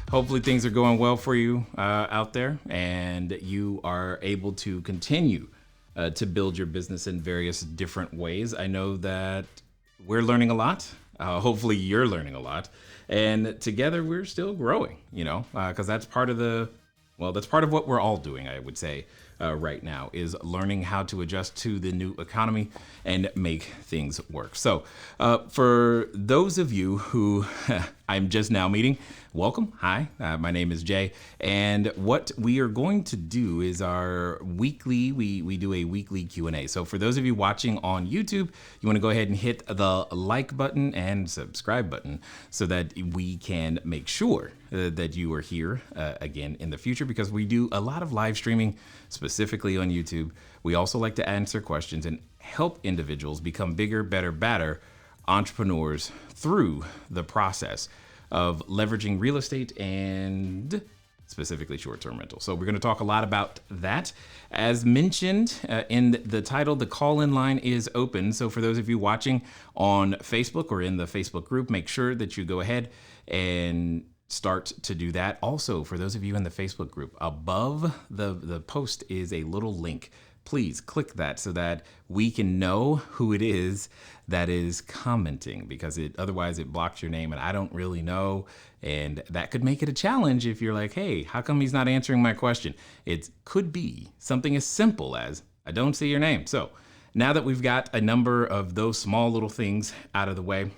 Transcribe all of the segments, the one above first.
Hopefully things are going well for you out there, and you are able to continue to build your business in various different ways. I know that we're learning a lot. Hopefully you're learning a lot, and together we're still growing, because that's part of that's part of what we're all doing, I would say, right now, is learning how to adjust to the new economy and make things work. So for those of you who I'm just now meeting, welcome. Hi, my name is Jay. And what we are going to do is we do a weekly Q&A. So for those of you watching on YouTube, you want to go ahead and hit the like button and subscribe button so that we can make sure that you are here again in the future, because we do a lot of live streaming specifically on YouTube. We also like to answer questions and help individuals become bigger, better, badder entrepreneurs through the process of leveraging real estate and specifically short-term rental. So we're going to talk a lot about that. As mentioned in the title, the call-in line is open. So for those of you watching on Facebook or in the Facebook group, make sure that you go ahead and start to do that. Also, for those of you in the Facebook group, above the post is a little link. Please click that so that we can know who it is that is commenting, because otherwise it blocks your name and I don't really know. And that could make it a challenge if you're like, hey, how come he's not answering my question? It could be something as simple as, I don't see your name. So now that we've got a number of those small little things out of the way,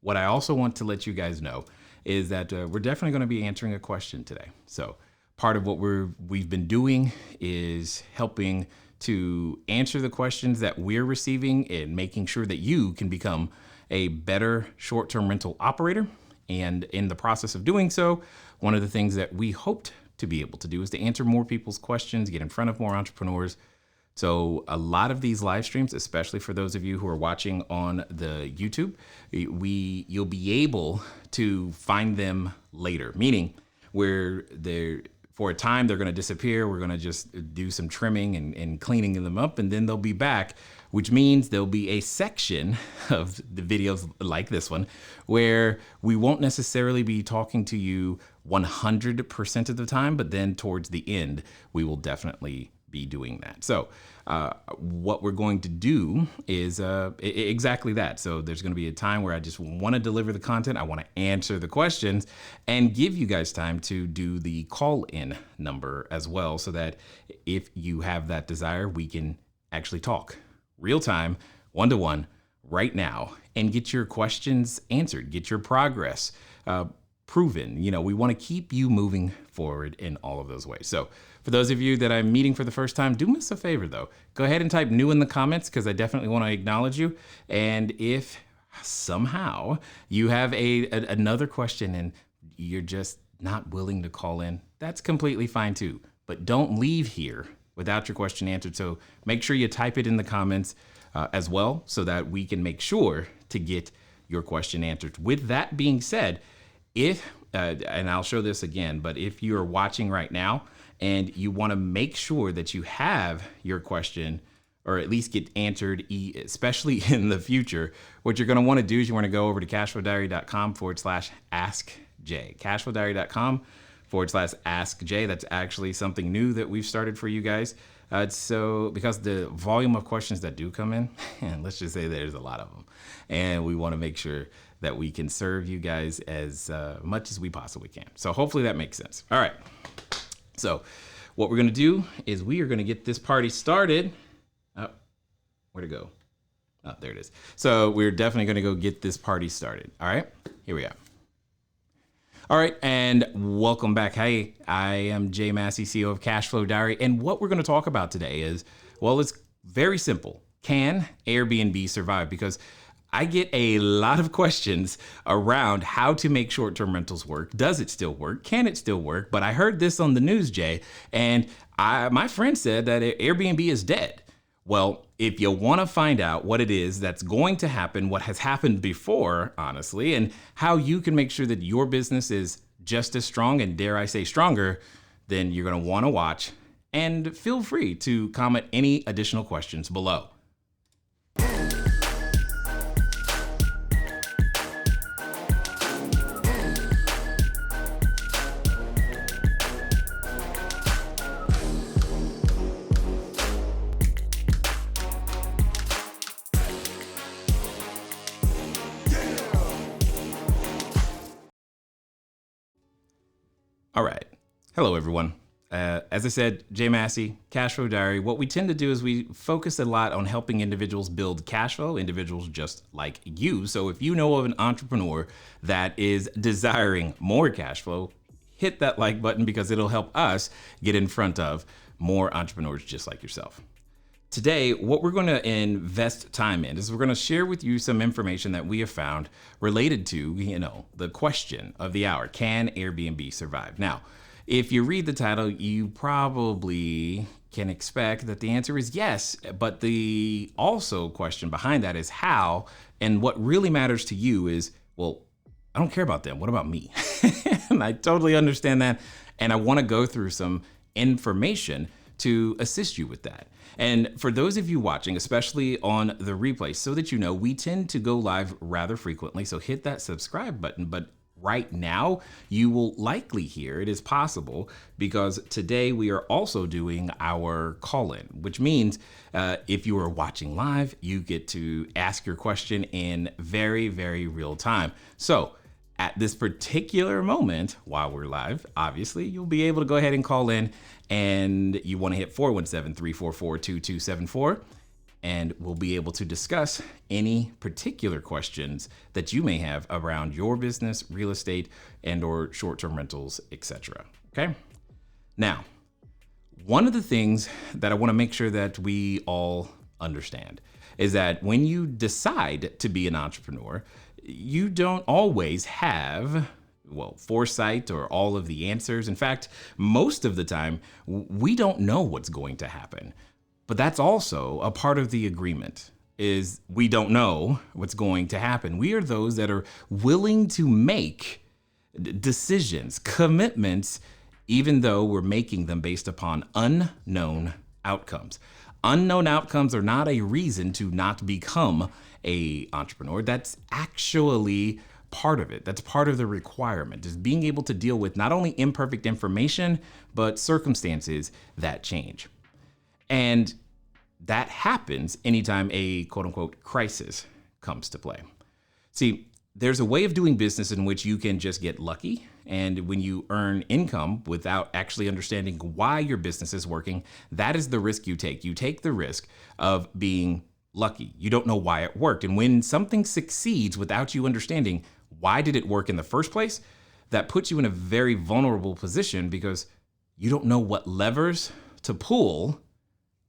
what I also want to let you guys know is that we're definitely going to be answering a question today. So part of what we've been doing is helping to answer the questions that we're receiving and making sure that you can become a better short-term rental operator. And in the process of doing so, one of the things that we hoped to be able to do is to answer more people's questions, get in front of more entrepreneurs. So a lot of these live streams, especially for those of you who are watching on the YouTube, you'll be able to find them later, meaning where for a time they're going to disappear. We're going to just do some trimming and cleaning them up, and then they'll be back, which means there'll be a section of the videos like this one where we won't necessarily be talking to you 100% of the time, but then towards the end, we will definitely be doing that. So what we're going to do is exactly that. So there's going to be a time where I just want to deliver the content. I want to answer the questions and give you guys time to do the call-in number as well, so that if you have that desire, we can actually talk real time, one-to-one, right now, and get your questions answered, get your progress proven. We want to keep you moving forward in all of those ways. So for those of you that I'm meeting for the first time, do us a favor though. Go ahead and type new in the comments, because I definitely want to acknowledge you. And if somehow you have another question and you're just not willing to call in, that's completely fine too. But don't leave here without your question answered. So make sure you type it in the comments as well, so that we can make sure to get your question answered. With that being said, and I'll show this again, but if you're watching right now and you want to make sure that you have your question, or at least get answered, especially in the future, what you're going to want to do is you want to go over to CashFlowDiary.com/AskJ. CashFlowDiary.com/AskJ. That's actually something new that we've started for you guys. So because the volume of questions that do come in, and let's just say there's a lot of them, and we want to make sure that we can serve you guys as much as we possibly can. So hopefully that makes sense. All right. So what we're going to do is we are going to get this party started. Oh, where'd it go? Oh, there it is. So we're definitely going to go get this party started. All right, here we are. All right, and welcome back. Hey, I am Jay Massey, CEO of CashFlowDiary, and what we're going to talk about today is, well, it's very simple. Can Airbnb survive? Because I get a lot of questions around how to make short-term rentals work. Does it still work? Can it still work? But I heard this on the news, Jay, and my friend said that Airbnb is dead. Well, if you want to find out what it is that's going to happen, what has happened before, honestly, and how you can make sure that your business is just as strong, and dare I say stronger, then you're going to want to watch. And feel free to comment any additional questions below. All right. Hello, everyone. As I said, Jay Massey, CashFlowDiary. What we tend to do is we focus a lot on helping individuals build cash flow, individuals just like you. So if you know of an entrepreneur that is desiring more cash flow, hit that like button because it'll help us get in front of more entrepreneurs just like yourself. Today, what we're going to invest time in is we're going to share with you some information that we have found related to, the question of the hour. Can Airbnb survive? Now, if you read the title, you probably can expect that the answer is yes, but the also question behind that is how, and what really matters to you is, well, I don't care about them. What about me? And I totally understand that. And I want to go through some information to assist you with that. And for those of you watching, especially on the replay, so that you know, we tend to go live rather frequently. So hit that subscribe button. But right now, you will likely hear it is possible because today we are also doing our call-in, which means if you are watching live, you get to ask your question in very, very real time. So at this particular moment, while we're live, obviously, you'll be able to go ahead and call in, and you want to hit 417-344-2274, and we'll be able to discuss any particular questions that you may have around your business, real estate, and or short-term rentals, etc. Okay? Now, one of the things that I want to make sure that we all understand is that when you decide to be an entrepreneur, you don't always have, foresight or all of the answers. In fact, most of the time, we don't know what's going to happen. But that's also a part of the agreement, is we don't know what's going to happen. We are those that are willing to make decisions, commitments, even though we're making them based upon unknown outcomes. Unknown outcomes are not a reason to not become an entrepreneur. That's actually part of it. That's part of the requirement, is being able to deal with not only imperfect information, but circumstances that change. And that happens anytime a quote unquote crisis comes to play. See, there's a way of doing business in which you can just get lucky. And when you earn income without actually understanding why your business is working, that is the risk you take. You take the risk of being lucky. You don't know why it worked. And when something succeeds without you understanding why did it work in the first place, that puts you in a very vulnerable position because you don't know what levers to pull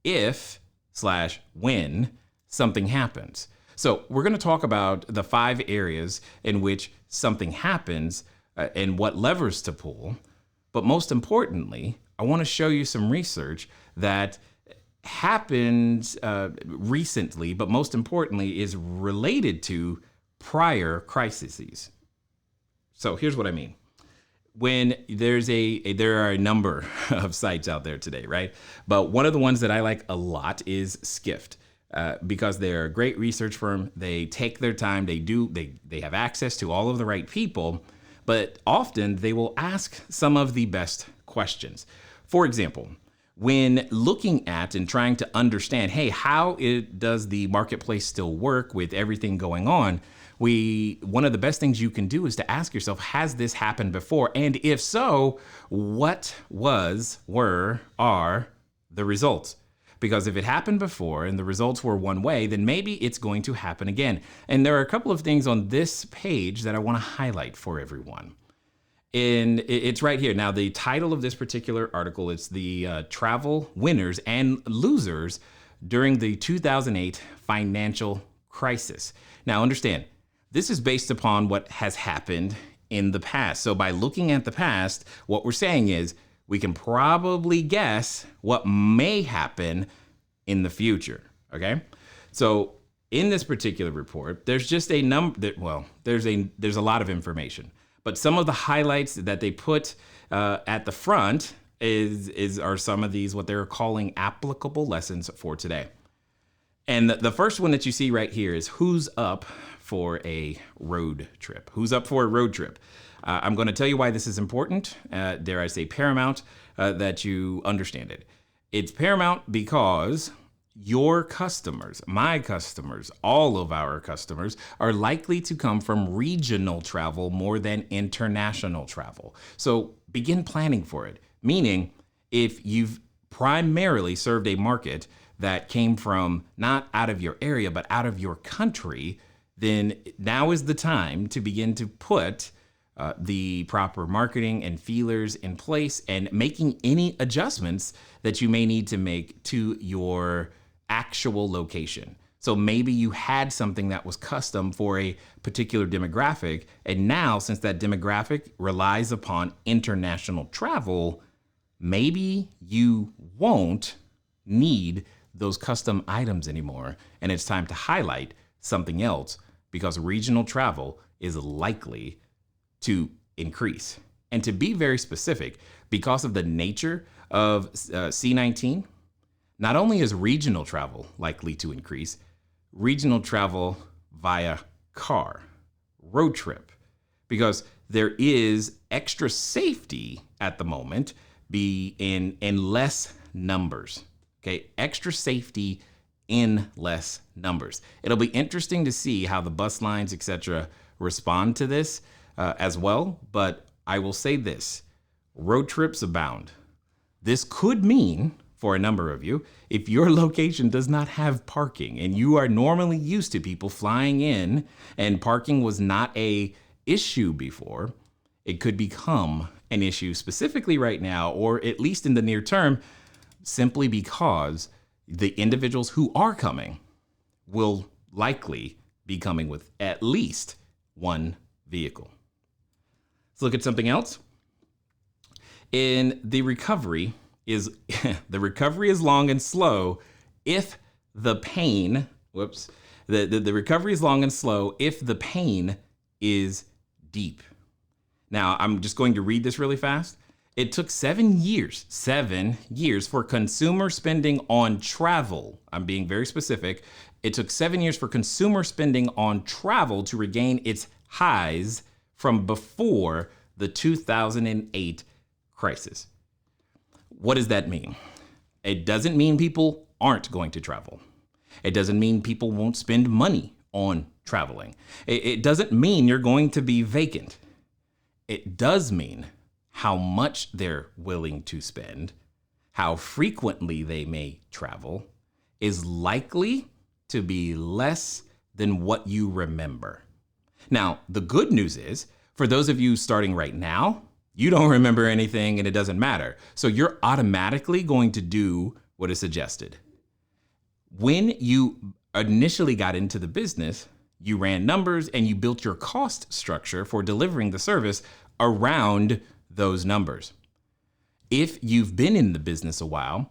if/when something happens. So we're going to talk about the 5 areas in which something happens and what levers to pull. But most importantly, I want to show you some research that happened recently, but most importantly is related to prior crises. So here's what I mean. When there are a number of sites out there today, right? But one of the ones that I like a lot is Skift. Because they're a great research firm. They take their time. They have access to all of the right people, but often they will ask some of the best questions. For example, when looking at and trying to understand, hey, how does the marketplace still work with everything going on? One of the best things you can do is to ask yourself, has this happened before? And if so, what are the results? Because if it happened before and the results were one way, then maybe it's going to happen again. And there are a couple of things on this page that I want to highlight for everyone. And it's right here. Now, the title of this particular article is the travel winners and losers during the 2008 financial crisis. Now, understand, this is based upon what has happened in the past. So by looking at the past, what we're saying is we can probably guess what may happen in the future, okay? So in this particular report, there's just a number there's a lot of information, but some of the highlights that they put at the front are some of these, what they're calling applicable lessons for today. And the first one that you see right here is who's up for a road trip? Who's up for a road trip? I'm going to tell you why this is important. Dare I say paramount, that you understand it. It's paramount because your customers, my customers, all of our customers are likely to come from regional travel more than international travel. So begin planning for it. Meaning, if you've primarily served a market that came from not out of your area, but out of your country, then now is the time to begin to put the proper marketing and feelers in place and making any adjustments that you may need to make to your actual location. So maybe you had something that was custom for a particular demographic, and now since that demographic relies upon international travel, maybe you won't need those custom items anymore, and it's time to highlight something else because regional travel is likely to increase. And to be very specific, because of the nature of C19, not only is regional travel likely to increase, regional travel via car, road trip, because there is extra safety at the moment be in less numbers. Okay, extra safety in less numbers. It'll be interesting to see how the bus lines, etc., respond to this as well. But I will say this: road trips abound. This could mean, for a number of you, if your location does not have parking and you are normally used to people flying in and parking was not a issue before, it could become an issue specifically right now, or at least in the near term, simply because the individuals who are coming will likely be coming with at least one vehicle. Let's look at something else. In the recovery is the recovery is long and slow if the pain, the recovery is long and slow if the pain is deep. Now, I'm just going to read this really fast. It took 7 years for consumer spending on travel. I'm being very specific. It took 7 years for consumer spending on travel to regain its highs from before the 2008 crisis. What does that mean? It doesn't mean people aren't going to travel. It doesn't mean people won't spend money on traveling. It doesn't mean you're going to be vacant. It does mean how much they're willing to spend, how frequently they may travel, is likely to be less than what you remember. Now, the good news is, for those of you starting right now, you don't remember anything and it doesn't matter. So you're automatically going to do what is suggested. When you initially got into the business, you ran numbers and you built your cost structure for delivering the service around those numbers. If you've been in the business a while,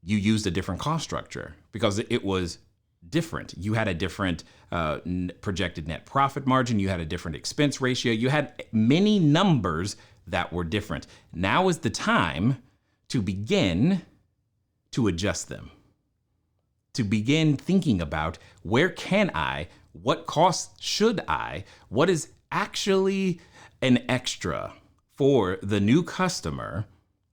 you used a different cost structure because it was different. You had a different projected net profit margin. You had a different expense ratio. You had many numbers that were different. Now is the time to begin to adjust them, to begin thinking about where can I, what costs should I, what is actually an extra for the new customer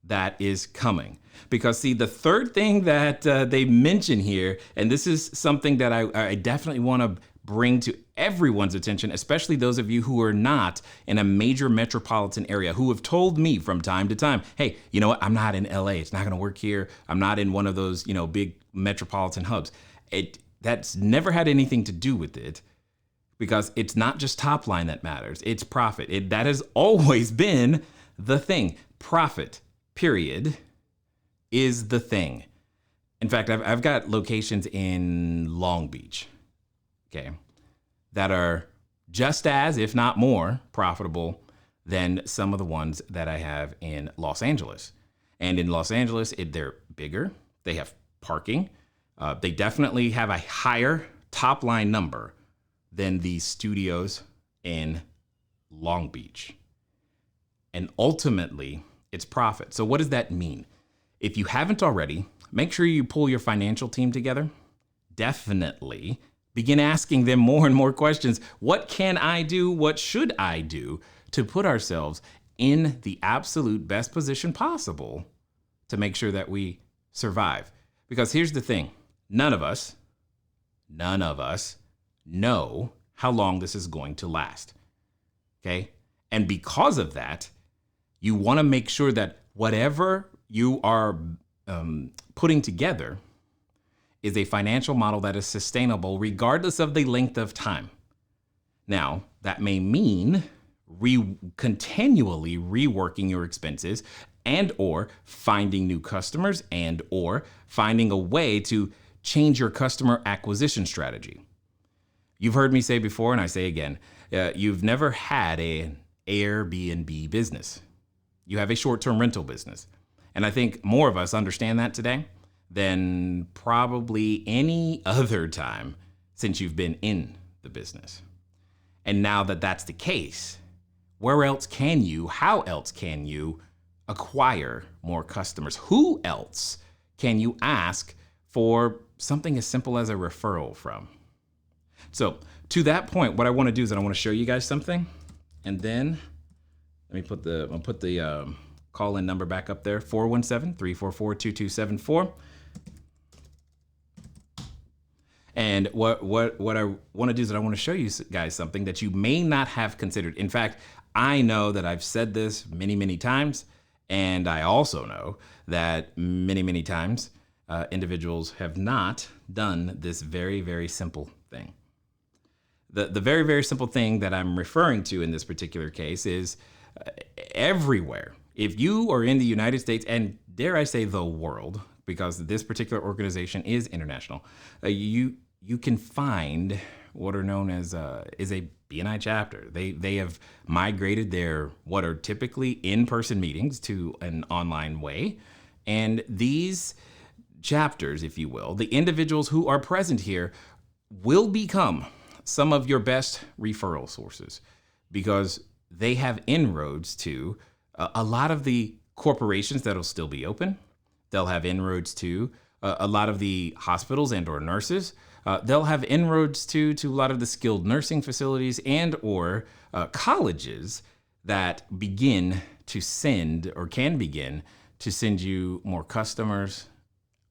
that is coming. Because see, the third thing that they mention here, and this is something that I definitely want to bring to everyone's attention, especially those of you who are not in a major metropolitan area, who have told me from time to time, hey, you know what, I'm not in LA, it's not going to work here. I'm not in one of those, big metropolitan hubs. That's never had anything to do with it, because it's not just top line that matters, it's profit. That has always been the thing. Profit, period, is the thing. In fact, I've got locations in Long Beach, okay, that are just as, if not more, profitable than some of the ones that I have in Los Angeles. And in Los Angeles, they're bigger, they have parking, they definitely have a higher top line number than the studios in Long Beach. And ultimately, it's profit. So what does that mean? If you haven't already, make sure you pull your financial team together. Definitely begin asking them more and more questions. What can I do? What should I do to put ourselves in the absolute best position possible to make sure that we survive? Because here's the thing. none of us know how long this is going to last. Okay. And because of that, you want to make sure that whatever you are putting together is a financial model that is sustainable regardless of the length of time. Now, that may mean continually reworking your expenses and or finding new customers and or finding a way to change your customer acquisition strategy. You've heard me say before, and I say again, you've never had an Airbnb business. You have a short-term rental business. And I think more of us understand that today than probably any other time since you've been in the business. And now that that's the case, how else can you acquire more customers? Who else can you ask for something as simple as a referral from? So to that point, what I want to do is I want to show you guys something, and then let me put the call-in number back up there, 417-344-2274. And what I want to do is I want to show you guys something that you may not have considered. In fact, I know that I've said this many, many times, and I also know that many, many times individuals have not done this very, very simple thing. The very, very simple thing that I'm referring to in this particular case is everywhere. If you are in the United States, and dare I say the world, because this particular organization is international, you can find what are known as is a BNI chapter. They have migrated their what are typically in-person meetings to an online way, and these chapters, if you will, the individuals who are present here will become some of your best referral sources because they have inroads to a lot of the corporations that'll still be open. They'll have inroads to a lot of the hospitals and or nurses. They'll have inroads to a lot of the skilled nursing facilities and or colleges that begin to send or can begin to send you more customers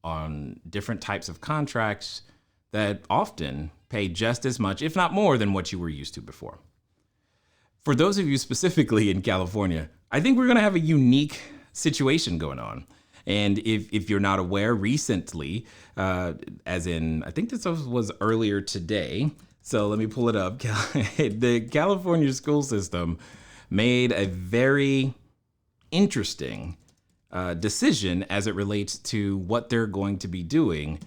on different types of contracts that often pay just as much, if not more, than what you were used to before. For those of you specifically in California, I think we're going to have a unique situation going on. And if you're not aware, recently, as in, I think this was earlier today, so let me pull it up. The California school system made a very interesting decision as it relates to what they're going to be doing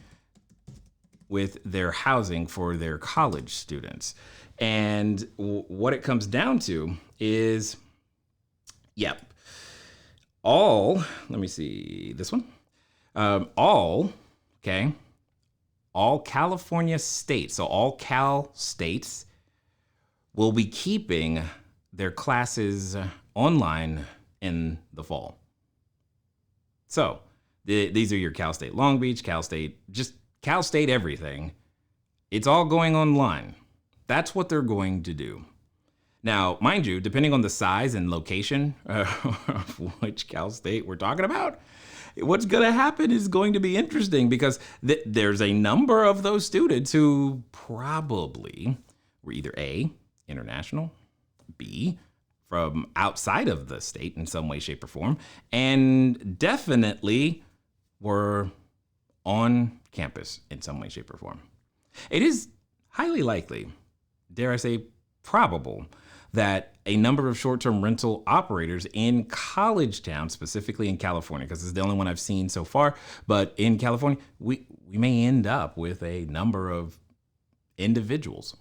with their housing for their college students. And what it comes down to is, let me see this one. All California states, so all Cal states will be keeping their classes online in the fall. So these are your Cal State Long Beach, Cal State everything. It's all going online. That's what they're going to do. Now, mind you, depending on the size and location of which Cal State we're talking about, what's going to happen is going to be interesting because there's a number of those students who probably were either A, international, B, from outside of the state in some way, shape, or form, and definitely were on campus in some way, shape, or form. It is highly likely, dare I say probable, that a number of short-term rental operators in college towns, specifically in California, because it's the only one I've seen so far, but in California, we may end up with a number of individuals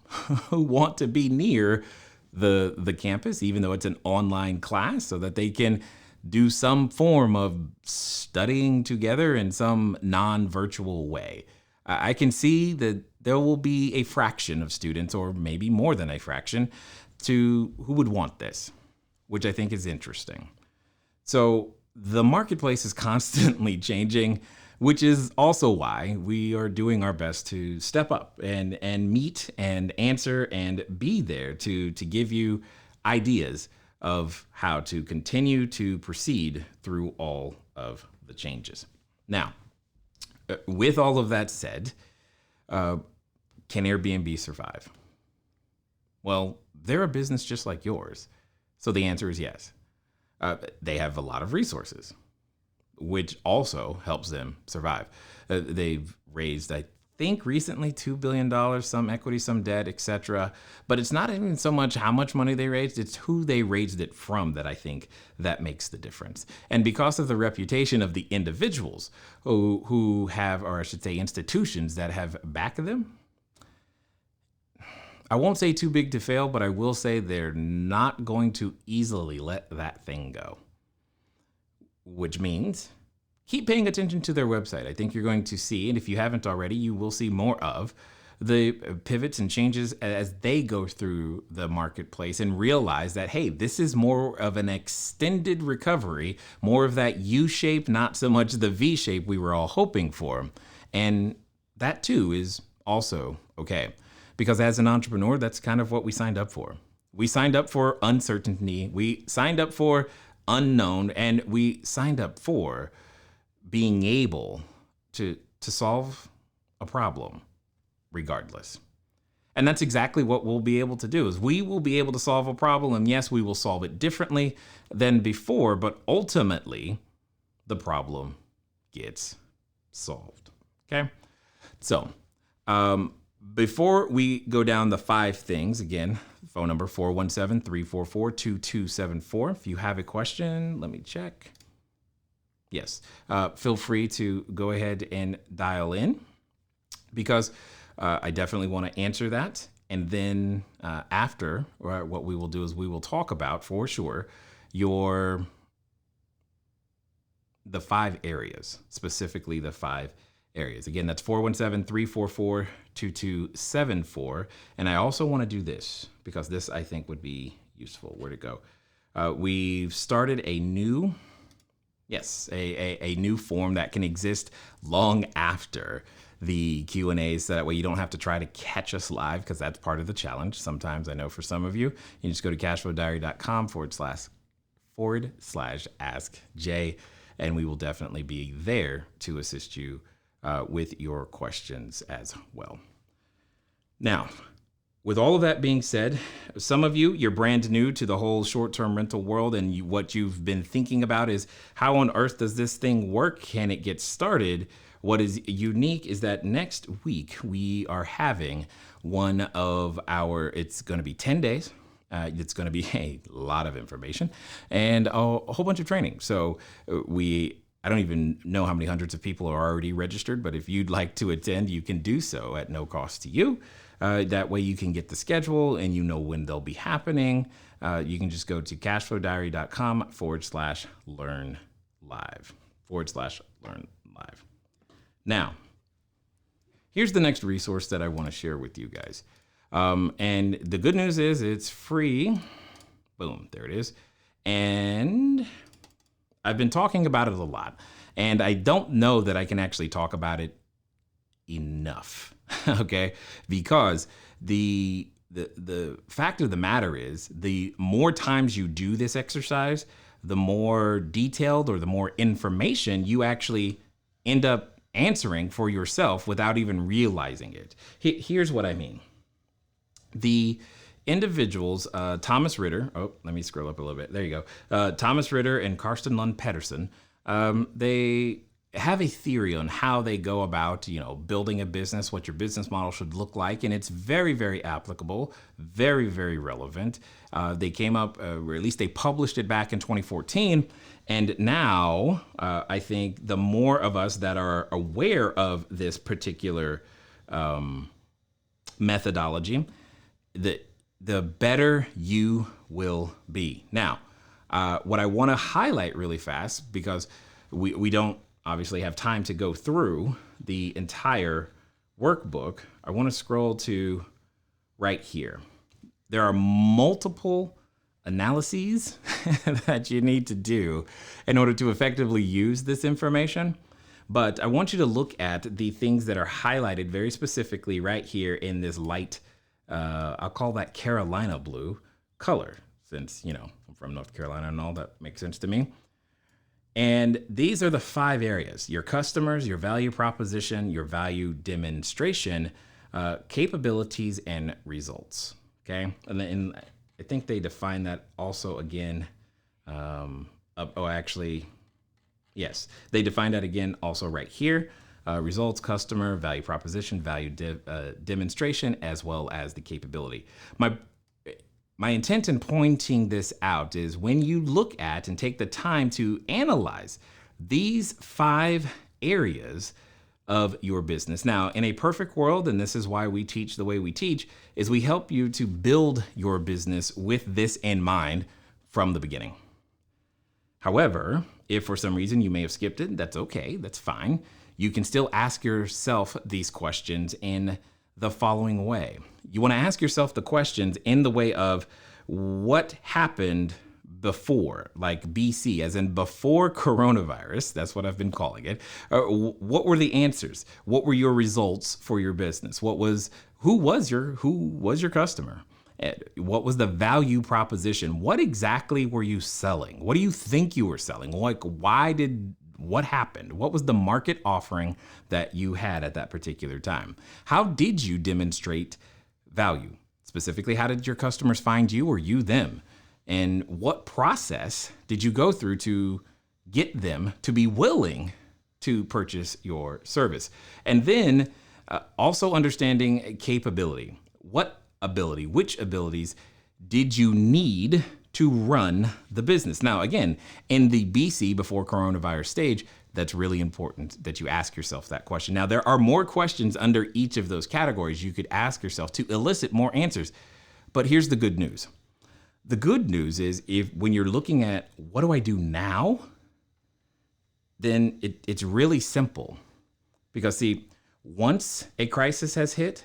who want to be near the campus, even though it's an online class, so that they can do some form of studying together in some non-virtual way. I can see that there will be a fraction of students, or maybe more than a fraction, who would want this, which I think is interesting. So the marketplace is constantly changing, which is also why we are doing our best to step up and meet and answer and be there to give you ideas of how to continue to proceed through all of the changes. Now, with all of that said, can Airbnb survive? Well, they're a business just like yours. So the answer is yes. They have a lot of resources, which also helps them survive. They've raised, I think, recently $2 billion, some equity, some debt, etc. But it's not even so much how much money they raised, it's who they raised it from that I think that makes the difference. And because of the reputation of the individuals who have, or I should say institutions that have backed them, I won't say too big to fail, but I will say they're not going to easily let that thing go. Which means keep paying attention to their website. I think you're going to see, and if you haven't already, you will see more of the pivots and changes as they go through the marketplace and realize that, hey, this is more of an extended recovery, more of that U shape, not so much the V shape we were all hoping for. And that too is also okay. Because as an entrepreneur, that's kind of what we signed up for. We signed up for uncertainty. We signed up for unknown, and we signed up for being able to solve a problem regardless. And that's exactly what we'll be able to do is we will be able to solve a problem. And yes, we will solve it differently than before, but ultimately the problem gets solved. Okay. So, before we go down the 5 things, again, phone number 417-344-2274. If you have a question, let me check. Yes, feel free to go ahead and dial in because I definitely want to answer that. And then after, what we will do is we will talk about, for sure, the 5 areas, specifically the 5 areas. Again, that's 417-344-2274. And I also want to do this because this I think would be useful. Where'd it go? We've started a new, a new form that can exist long after the Q&As. So that way you don't have to try to catch us live because that's part of the challenge. Sometimes I know for some of you, you just go to cashflowdiary.com/ask Jay, and we will definitely be there to assist you with your questions as well. Now, with all of that being said, some of you, you're brand new to the whole short-term rental world, and what you've been thinking about is how on earth does this thing work? Can it get started? What is unique is that next week we are having one of it's going to be 10 days. It's going to be a lot of information and a whole bunch of training. So I don't even know how many hundreds of people are already registered, but if you'd like to attend, you can do so at no cost to you. That way you can get the schedule and you know when they'll be happening. You can just go to cashflowdiary.com/learn live. Now, here's the next resource that I want to share with you guys. And the good news is it's free. Boom, there it is. And I've been talking about it a lot, and I don't know that I can actually talk about it enough, okay? Because the fact of the matter is the more times you do this exercise, the more detailed or the more information you actually end up answering for yourself without even realizing it. Here's what I mean. The individuals, Thomas Ritter, let me scroll up a little bit. There you go. Thomas Ritter and Karsten Lund Pedersen, they have a theory on how they go about, building a business, what your business model should look like. And it's very, very applicable, very, very relevant. They came up, or at least they published it back in 2014. And now I think the more of us that are aware of this particular methodology, the better you will be. Now, what I want to highlight really fast, because we don't obviously have time to go through the entire workbook, I want to scroll to right here. There are multiple analyses that you need to do in order to effectively use this information. But I want you to look at the things that are highlighted very specifically right here in this light, I'll call that Carolina blue color, since, I'm from North Carolina and all that makes sense to me. And these are the 5 areas: your customers, your value proposition, your value demonstration, capabilities, and results. Okay. And then I think they define that also again. Actually, yes, they define that again also right here. Results, customer, value proposition, value demonstration, as well as the capability. My intent in pointing this out is when you look at and take the time to analyze these 5 areas of your business. Now, in a perfect world, and this is why we teach the way we teach, is we help you to build your business with this in mind from the beginning. However, if for some reason you may have skipped it, that's okay, that's fine. You can still ask yourself these questions in the following way. You want to ask yourself the questions in the way of what happened before, like BC, as in before coronavirus. That's what I've been calling it. What were the answers? What were your results for your business? Who was your customer? What was the value proposition? What exactly were you selling? What do you think you were selling? Like, what happened? What was the market offering that you had at that particular time? How did you demonstrate value? Specifically, how did your customers find you or you them? And what process did you go through to get them to be willing to purchase your service? And then also understanding capability. Which abilities did you need to run the business? Now, again, in the BC, before coronavirus stage, that's really important that you ask yourself that question. Now, there are more questions under each of those categories you could ask yourself to elicit more answers. But here's the good news. The good news is when you're looking at what do I do now, then it's really simple. Because see, once a crisis has hit,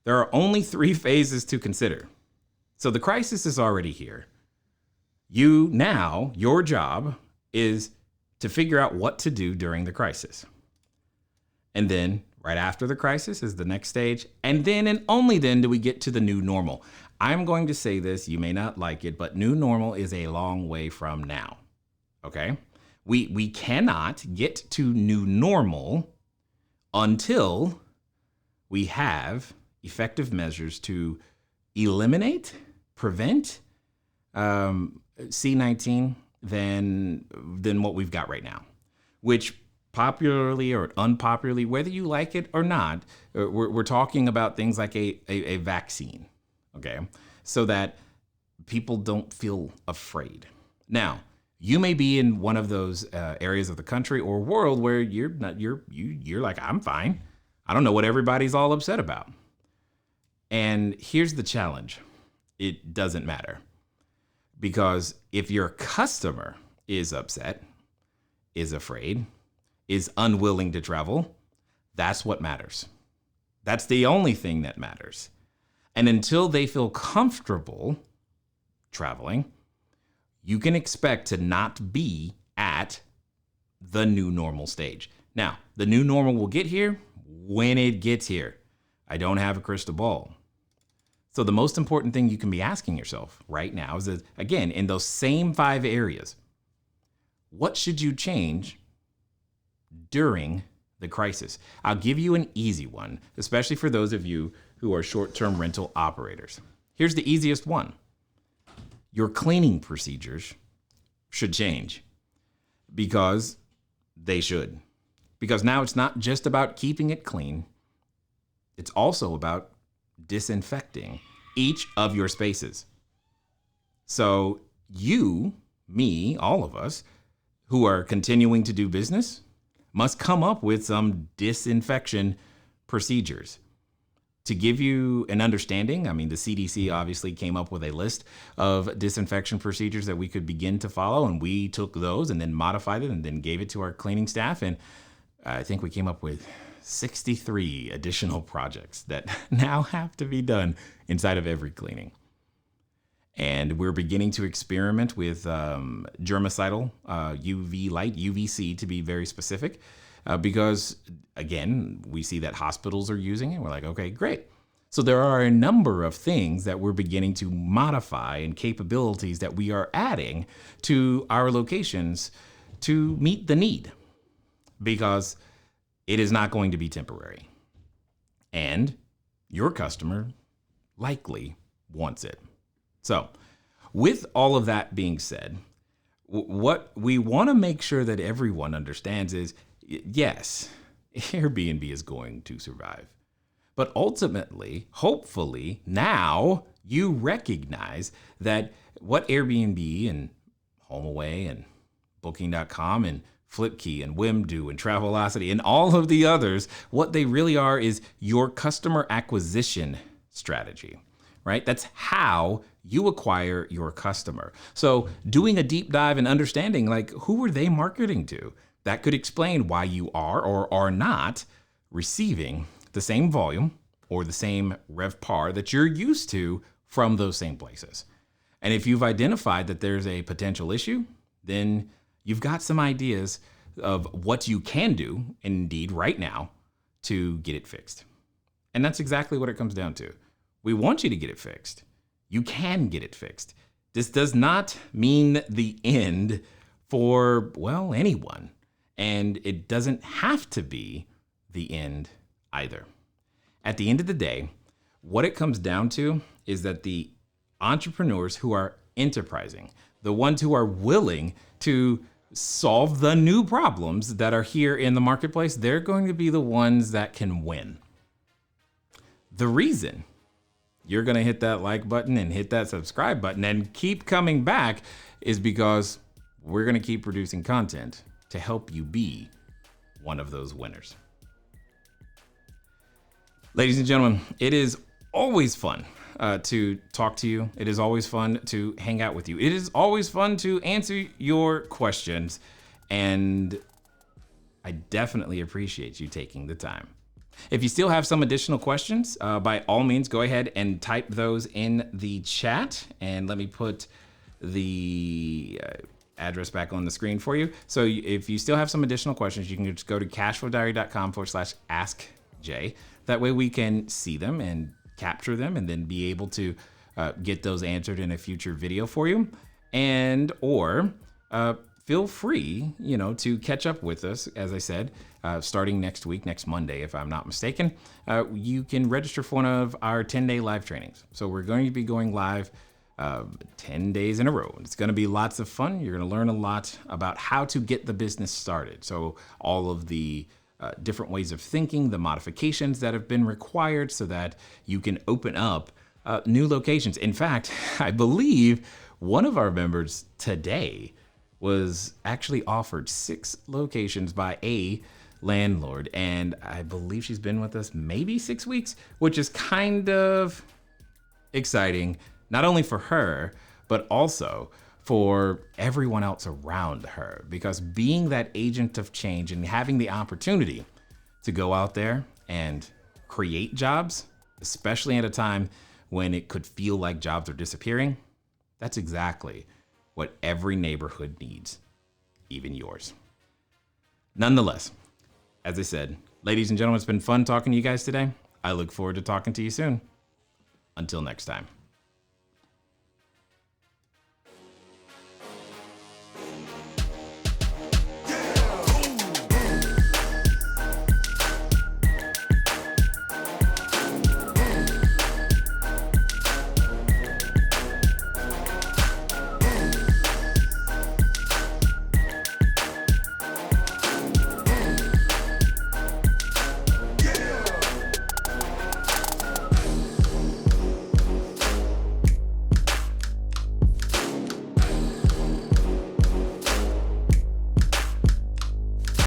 there are only 3 phases to consider. So the crisis is already here. Your job is to figure out what to do during the crisis. And then right after the crisis is the next stage. And then and only then do we get to the new normal. I'm going to say this, you may not like it, but new normal is a long way from now. Okay? We cannot get to new normal until we have effective measures to eliminate, prevent C-19 than what we've got right now, which popularly or unpopularly, whether you like it or not, we're talking about things like a vaccine, okay? So that people don't feel afraid. Now, you may be in one of those areas of the country or world where you're like, I'm fine. I don't know what everybody's all upset about. And here's the challenge. It doesn't matter. Because if your customer is upset, is afraid, is unwilling to travel, that's what matters. That's the only thing that matters. And until they feel comfortable traveling, you can expect to not be at the new normal stage. Now, the new normal will get here when it gets here. I don't have a crystal ball. So the most important thing you can be asking yourself right now is, again, in those same 5 areas, what should you change during the crisis? I'll give you an easy one, especially for those of you who are short-term rental operators. Here's the easiest one. Your cleaning procedures should change because they should. Because now it's not just about keeping it clean. It's also about disinfecting each of your spaces. So you, me, all of us who are continuing to do business must come up with some disinfection procedures. To give you an understanding, I mean, the CDC obviously came up with a list of disinfection procedures that we could begin to follow, and we took those and then modified it and then gave it to our cleaning staff. And I think we came up with 63 additional projects that now have to be done inside of every cleaning. And we're beginning to experiment with germicidal UV light, UVC to be very specific, because, again, we see that hospitals are using it. We're like, okay, great. So there are a number of things that we're beginning to modify and capabilities that we are adding to our locations to meet the need, because it is not going to be temporary. And your customer likely wants it. So, with all of that being said, what we want to make sure that everyone understands is, yes, Airbnb is going to survive. But ultimately, hopefully, now you recognize that what Airbnb and HomeAway and Booking.com and Flipkey and Whim do and Travelocity and all of the others, what they really are is your customer acquisition strategy, right? That's how you acquire your customer. So doing a deep dive and understanding, like, who are they marketing to? That could explain why you are or are not receiving the same volume or the same RevPAR that you're used to from those same places. And if you've identified that there's a potential issue, then you've got some ideas of what you can do, indeed right now, to get it fixed. And that's exactly what it comes down to. We want you to get it fixed. You can get it fixed. This does not mean the end for, well, anyone. And it doesn't have to be the end either. At the end of the day, what it comes down to is that the entrepreneurs who are enterprising, the ones who are willing to solve the new problems that are here in the marketplace, they're going to be the ones that can win. The reason you're going to hit that like button and hit that subscribe button and keep coming back is because we're going to keep producing content to help you be one of those winners. Ladies and gentlemen, it is always fun to talk to you. It is always fun to hang out with you. It is always fun to answer your questions. And I definitely appreciate you taking the time. If you still have some additional questions, by all means, go ahead and type those in the chat. And let me put the address back on the screen for you. So if you still have some additional questions, you can just go to cashflowdiary.com/askjay. That way we can see them and capture them and then be able to get those answered in a future video for you. And or feel free, to catch up with us. As I said, starting next week, next Monday, if I'm not mistaken, you can register for one of our 10-day live trainings. So we're going to be going live 10 days in a row. It's going to be lots of fun. You're going to learn a lot about how to get the business started. So all of the different ways of thinking, the modifications that have been required so that you can open up new locations. In fact, I believe one of our members today was actually offered 6 locations by a landlord. And I believe she's been with us maybe 6 weeks, which is kind of exciting, not only for her, but also for everyone else around her, because being that agent of change and having the opportunity to go out there and create jobs, especially at a time when it could feel like jobs are disappearing, that's exactly what every neighborhood needs, even yours. Nonetheless, as I said, ladies and gentlemen, it's been fun talking to you guys today. I look forward to talking to you soon. Until next time.